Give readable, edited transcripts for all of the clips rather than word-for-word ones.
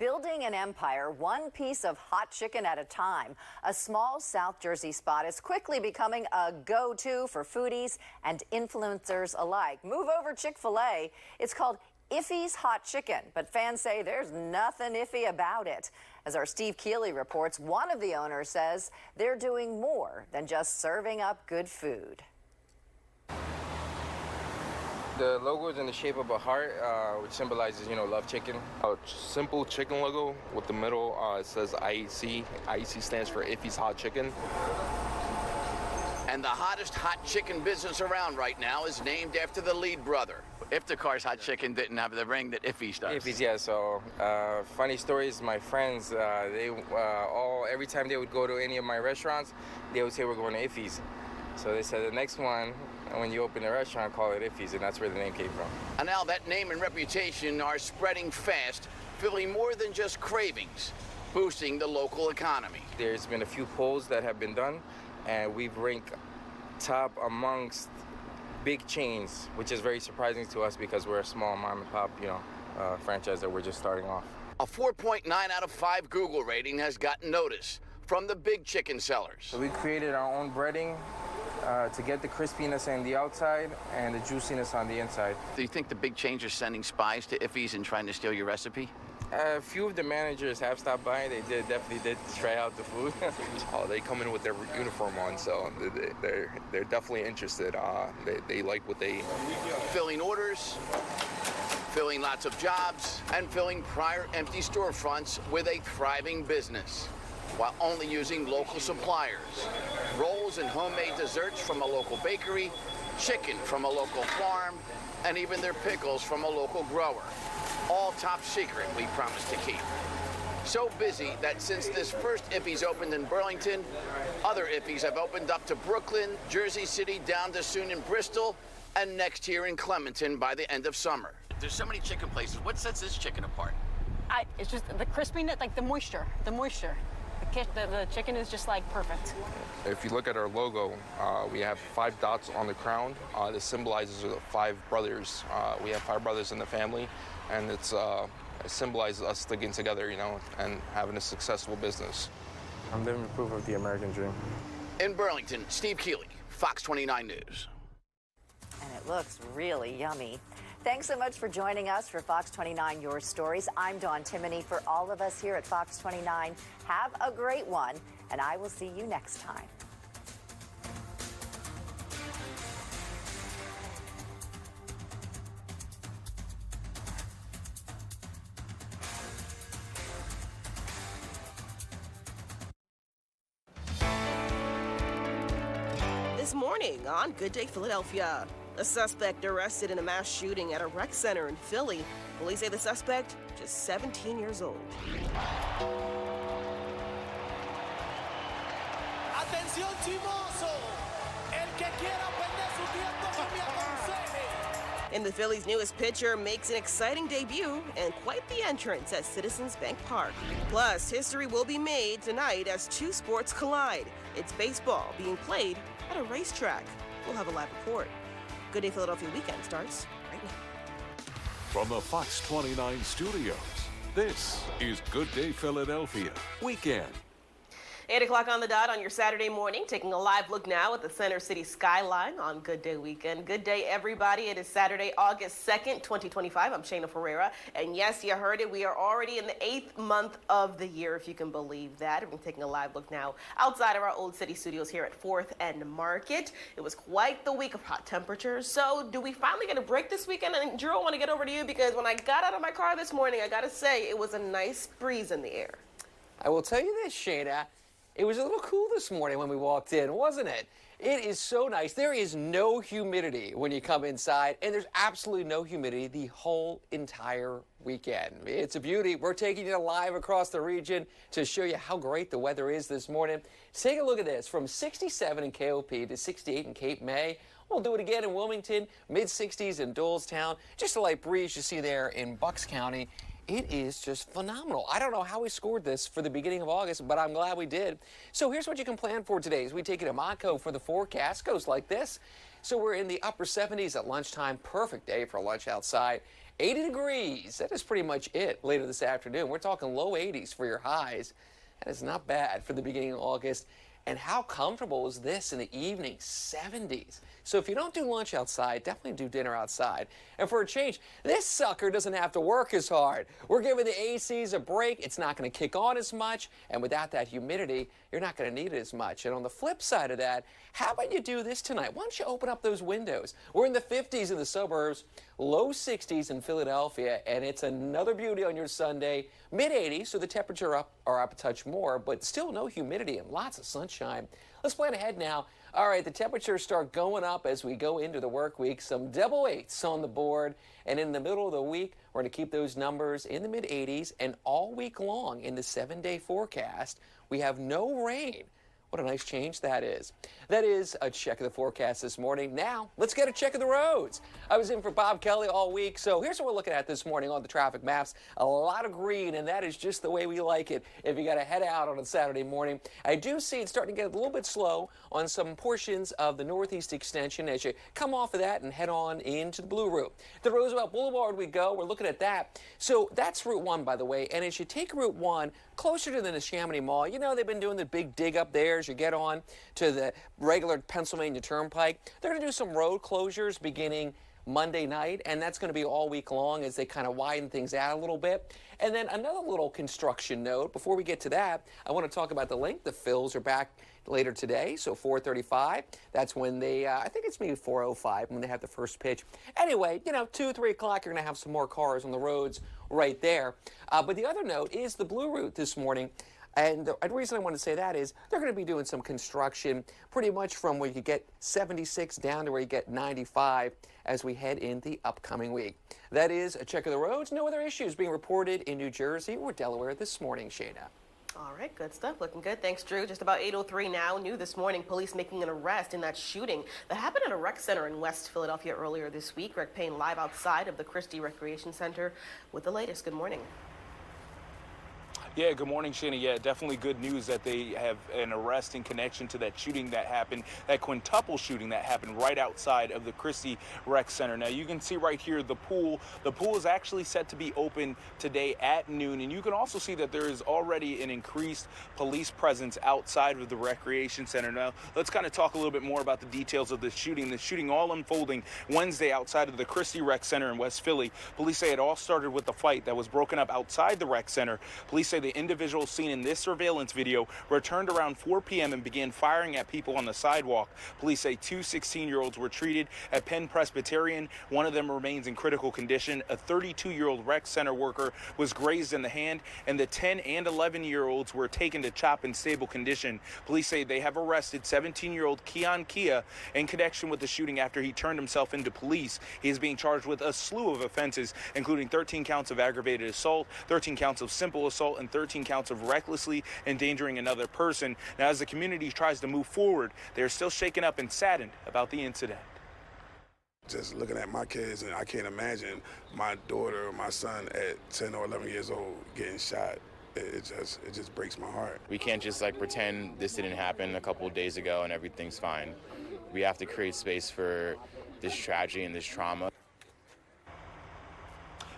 Building an empire, one piece of hot chicken at a time. A small South Jersey spot is quickly becoming a go-to for foodies and influencers alike. Move over Chick-fil-A. It's called Iffy's Hot Chicken, but fans say there's nothing iffy about it. As our Steve Keeley reports, one of the owners says they're doing more than just serving up good food. The logo is in the shape of a heart, which symbolizes, love chicken. A simple chicken logo with the middle, it says IEC. IEC stands for Iffy's Hot Chicken. And the hottest hot chicken business around right now is named after the lead brother. Iftikhar's Hot Chicken didn't have the ring that Iffy's does. Iffy's, yeah. So, funny stories. My friends, every time they would go to any of my restaurants, they would say we're going to Iffy's. So they said the next one, when you open a restaurant, call it Iffy's, and that's where the name came from. And now that name and reputation are spreading fast, filling more than just cravings, boosting the local economy. There's been a few polls that have been done, and we've ranked top amongst big chains, which is very surprising to us because we're a small mom and pop, franchise that we're just starting off. A 4.9 out of 5 Google rating has gotten notice from the big chicken sellers. So we created our own breading to get the crispiness on the outside and the juiciness on the inside. Do you think the big chains are sending spies to Iffy's and trying to steal your recipe? A few of the managers have stopped by. They definitely did try out the food. Oh, they come in with their uniform on, so they're definitely interested. They like what they... Filling orders, filling lots of jobs, and filling prior empty storefronts with a thriving business, while only using local suppliers. Rolls and homemade desserts from a local bakery, chicken from a local farm, and even their pickles from a local grower. All top secret, we promise to keep. So busy that since this first Iffy's opened in Burlington, other Iffy's have opened up to Brooklyn, Jersey City, down to soon in Bristol, and next here in Clementon by the end of summer. There's so many chicken places. What sets this chicken apart? It's just the crispiness, like the moisture. The chicken is just like perfect. If you look at our logo, we have 5 dots on the crown. This symbolizes the 5 brothers. We have 5 brothers in the family, and it symbolizes us sticking together, and having a successful business. I'm living proof of the American dream. In Burlington, Steve Keeley, Fox 29 News. And it looks really yummy. Thanks so much for joining us for Fox 29 Your Stories. I'm Dawn Timoney. For all of us here at Fox 29, have a great one, and I will see you next time. This morning on Good Day Philadelphia. A suspect arrested in a mass shooting at a rec center in Philly. Police say the suspect just 17 years old. Atención chimoso, el que quiera perder su tiempo que me aconseje. And the Phillies' newest pitcher makes an exciting debut and quite the entrance at Citizens Bank Park. Plus, history will be made tonight as 2 sports collide. It's baseball being played at a racetrack. We'll have a live report. Good Day Philadelphia weekend starts right now. From the Fox 29 studios, this is Good Day Philadelphia Weekend. 8 o'clock on the dot on your Saturday morning, taking a live look now at the Center City skyline on Good Day Weekend. Good day, everybody. It is Saturday, August 2nd, 2025. I'm Shayna Ferreira. And yes, you heard it. We are already in the 8th month of the year, if you can believe that. We're taking a live look now outside of our Old City studios here at 4th and Market. It was quite the week of hot temperatures. So do we finally get a break this weekend? And Drew, I want to get over to you because when I got out of my car this morning, I got to say it was a nice breeze in the air. I will tell you this, Shayna. It was a little cool this morning when we walked in, wasn't it? It is so nice. There is no humidity when you come inside, and there's absolutely no humidity the whole entire weekend. It's a beauty. We're taking you live across the region to show you how great the weather is this morning. Take a look at this. From 67 in KOP to 68 in Cape May. We'll do it again in Wilmington, mid-60s in Dolestown. Just a light breeze you see there in Bucks County. It is just phenomenal. I don't know how we scored this for the beginning of August, but I'm glad we did. So here's what you can plan for today. As we take you to Montco for the forecast, goes like this. So we're in the upper 70s at lunchtime. Perfect day for lunch outside. 80 degrees. That is pretty much it later this afternoon. We're talking low 80s for your highs. That is not bad for the beginning of August. And how comfortable is this in the evening? 70s. So if you don't do lunch outside, definitely do dinner outside. And for a change, this sucker doesn't have to work as hard. We're giving the ACs a break. It's not going to kick on as much. And without that humidity, you're not going to need it as much. And on the flip side of that, how about you do this tonight? Why don't you open up those windows? We're in the 50s in the suburbs, low 60s in Philadelphia, and it's another beauty on your Sunday. Mid-80s, so the temperature up a touch more, but still no humidity and lots of sunshine. Let's plan ahead now. All right, the temperatures start going up as we go into the work week. Some double eights on the board, and in the middle of the week, we're going to keep those numbers in the mid-80s, and all week long in the 7-day forecast, we have no rain. What a nice change that is. That is a check of the forecast this morning. Now, let's get a check of the roads. I was in for Bob Kelly all week, so here's what we're looking at this morning on the traffic maps. A lot of green, and that is just the way we like it if you got to head out on a Saturday morning. I do see it starting to get a little bit slow on some portions of the northeast extension as you come off of that and head on into the Blue Route. The Roosevelt Boulevard we go. We're looking at that. So that's Route 1, by the way, and as you take Route 1 closer to the Neshaminy Mall, you know they've been doing the big dig up there as you get on to the regular Pennsylvania Turnpike. They're going to do some road closures beginning Monday night, and that's going to be all week long as they kind of widen things out a little bit. And then another little construction note. Before we get to that, I want to talk about the link. The fills are back later today, so 4:35. That's when they, I think it's maybe 4:05 when they have the first pitch. Anyway, you know, 2, 3 o'clock, you're going to have some more cars on the roads right there. But the other note is the Blue Route this morning. And the reason I want to say that is they're going to be doing some construction pretty much from where you get 76 down to where you get 95 as we head in the upcoming week. That is a check of the roads. No other issues being reported in New Jersey or Delaware this morning, Shayna. All right, good stuff. Looking good. Thanks, Drew. Just about 8:03 now. New this morning, police making an arrest in that shooting that happened at a rec center in West Philadelphia earlier this week. Greg Payne live outside of the Christy Recreation Center with the latest. Good morning. Yeah, good morning, Shana. Yeah, definitely good news that they have an arrest in connection to that shooting that happened, that quintuple shooting that happened right outside of the Christy Rec Center. Now, you can see right here the pool. The pool is actually set to be open today at noon, and you can also see that there is already an increased police presence outside of the recreation center. Now, let's kind of talk a little bit more about the details of the shooting. The shooting all unfolding Wednesday outside of the Christy Rec Center in West Philly. Police say it all started with a fight that was broken up outside the rec center. Police say the individual seen in this surveillance video returned around 4 p.m. and began firing at people on the sidewalk. Police say 2 16-year-olds were treated at Penn Presbyterian. One of them remains in critical condition. A 32-year-old rec center worker was grazed in the hand, and the 10 and 11-year-olds were taken to CHOP in stable condition. Police say they have arrested 17-year-old Keon Kia in connection with the shooting after he turned himself into police. He is being charged with a slew of offenses, including 13 counts of aggravated assault, 13 counts of simple assault, and 13 counts of recklessly endangering another person. Now, as the community tries to move forward, they're still shaken up and saddened about the incident. Just looking at my kids, and I can't imagine my daughter or my son at 10 or 11 years old getting shot. It just breaks my heart. We can't just pretend this didn't happen a couple of days ago and everything's fine. We have to create space for this tragedy and this trauma.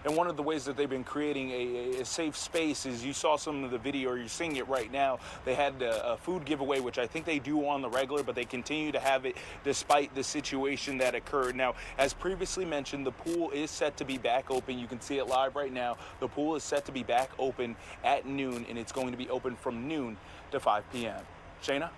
And one of the ways that they've been creating a safe space is, you saw some of the video, or you're seeing it right now. They had a food giveaway, which I think they do on the regular, but they continue to have it despite the situation that occurred. Now, as previously mentioned, the pool is set to be back open. You can see it live right now. The pool is set to be back open at noon, and it's going to be open from noon to 5 p.m. Shayna?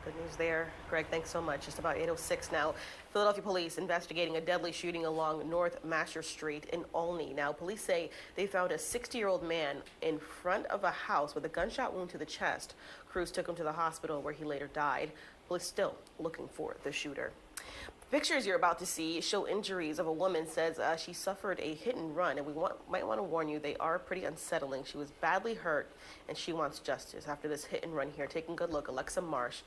Good news there. Greg, thanks so much. Just about 8:06 now. Philadelphia police investigating a deadly shooting along North Masher Street in Olney. Now, police say they found a 60-year-old man in front of a house with a gunshot wound to the chest. Crews took him to the hospital where he later died. Police still looking for the shooter. Pictures you're about to see show injuries of a woman says she suffered a hit and run, and we might want to warn you, they are pretty unsettling. She was badly hurt, and she wants justice after this hit and run here. Taking a good look, Alexa Marsh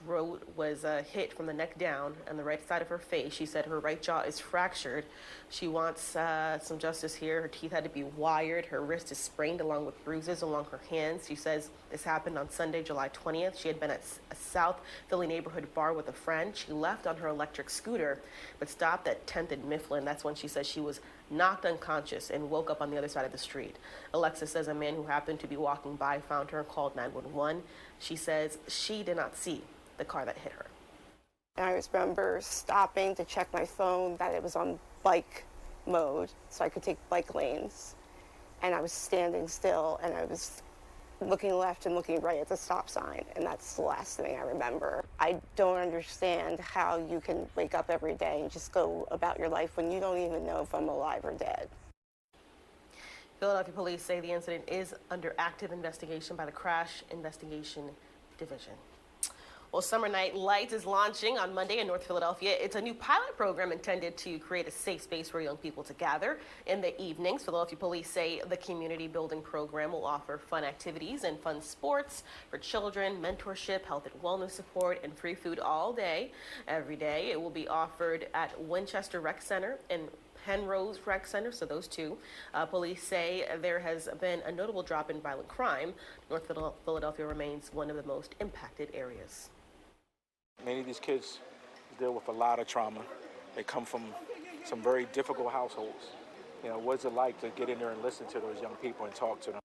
was hit from the neck down on the right side of her face. She said her right jaw is fractured. She wants some justice here. Her teeth had to be wired. Her wrist is sprained along with bruises along her hands. She says this happened on Sunday, July 20th. She had been at a South Philly neighborhood bar with a friend. She left on her electric scooter scooter, but stopped at 10th and Mifflin. That's when she says she was knocked unconscious and woke up on the other side of the street. Alexis says a man who happened to be walking by found her and called 911. She says she did not see the car that hit her. I remember stopping to check my phone that it was on bike mode so I could take bike lanes. And I was standing still and I was looking left and looking right at the stop sign, and that's the last thing I remember. I don't understand how you can wake up every day and just go about your life when you don't even know if I'm alive or dead. Philadelphia police say the incident is under active investigation by the Crash Investigation Division. Well, Summer Night Lights is launching on Monday in North Philadelphia. It's a new pilot program intended to create a safe space for young people to gather in the evenings. Philadelphia police say the community building program will offer fun activities and fun sports for children, mentorship, health and wellness support, and free food all day, every day. It will be offered at Winchester Rec Center and Penrose Rec Center, so those two. Police say there has been a notable drop in violent crime. North Philadelphia remains one of the most impacted areas. Many of these kids deal with a lot of trauma. They come from some very difficult households. You know, what's it like to get in there and listen to those young people and talk to them?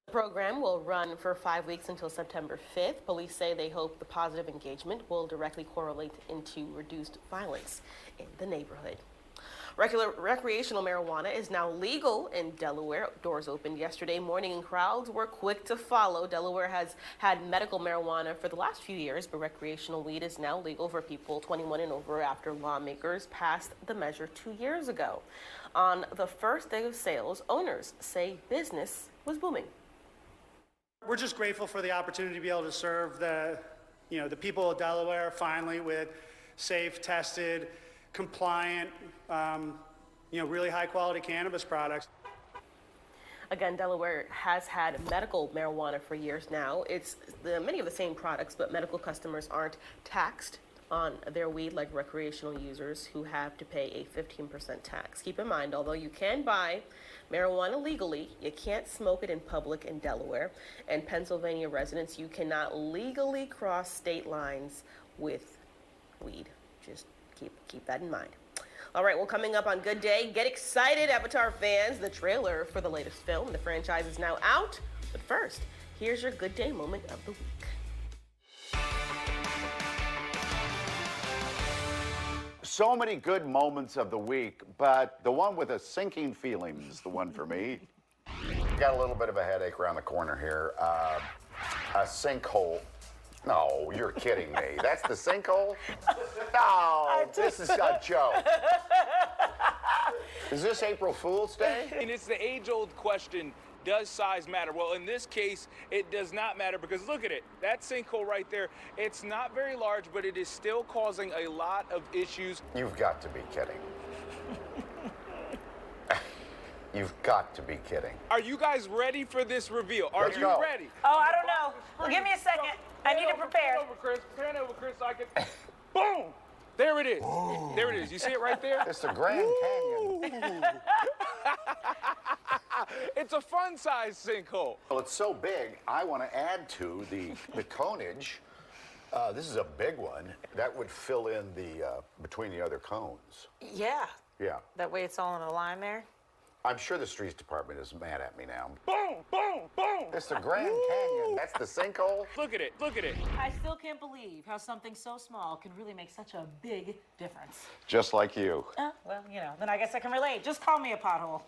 The program will run for 5 weeks until September 5th. Police say they hope the positive engagement will directly correlate into reduced violence in the neighborhood. Recreational marijuana is now legal in Delaware. Doors opened yesterday morning and crowds were quick to follow. Delaware has had medical marijuana for the last few years, but recreational weed is now legal for people 21 and over after lawmakers passed the measure 2 years ago. On the first day of sales, owners say business was booming. We're just grateful for the opportunity to be able to serve the people of Delaware finally with safe, tested, compliant, really high quality cannabis products. Again, Delaware has had medical marijuana for years now. It's many of the same products, but medical customers aren't taxed on their weed like recreational users who have to pay a 15% tax. Keep in mind, although you can buy marijuana legally, you can't smoke it in public in Delaware. And Pennsylvania residents, you cannot legally cross state lines with weed. Just keep that in mind. All right, well, coming up on Good Day, get excited, Avatar fans. The trailer for the latest film. The franchise is now out. But first, here's your Good Day moment of the week. So many good moments of the week, but the one with a sinking feeling is the one for me. Got a little bit of a headache around the corner here. A sinkhole. No, you're kidding me. That's the sinkhole? No, this is a joke. Is this April Fool's Day? And it's the age-old question, does size matter? Well, in this case, it does not matter because look at it. That sinkhole right there, it's not very large, but it is still causing a lot of issues. You've got to be kidding. You've got to be kidding. Are you guys ready for this reveal? Are Let's you go. ready? Oh, I don't know. Well, give me a second. I need to prepare. Turn over, Chris, so I can... Boom! There it is. Ooh. There it is. You see it right there? It's the Grand Canyon. It's a fun-sized sinkhole. Well, it's so big, I want to add to the conage. This is a big one. That would fill in the between the other cones. Yeah. Yeah. That way it's all in a line there. I'm sure the streets department is mad at me now. Boom, boom, boom. It's the Grand Canyon. That's the sinkhole. Look at it. Look at it. I still can't believe how something so small can really make such a big difference. Just like you. Well, then I guess I can relate. Just call me a pothole.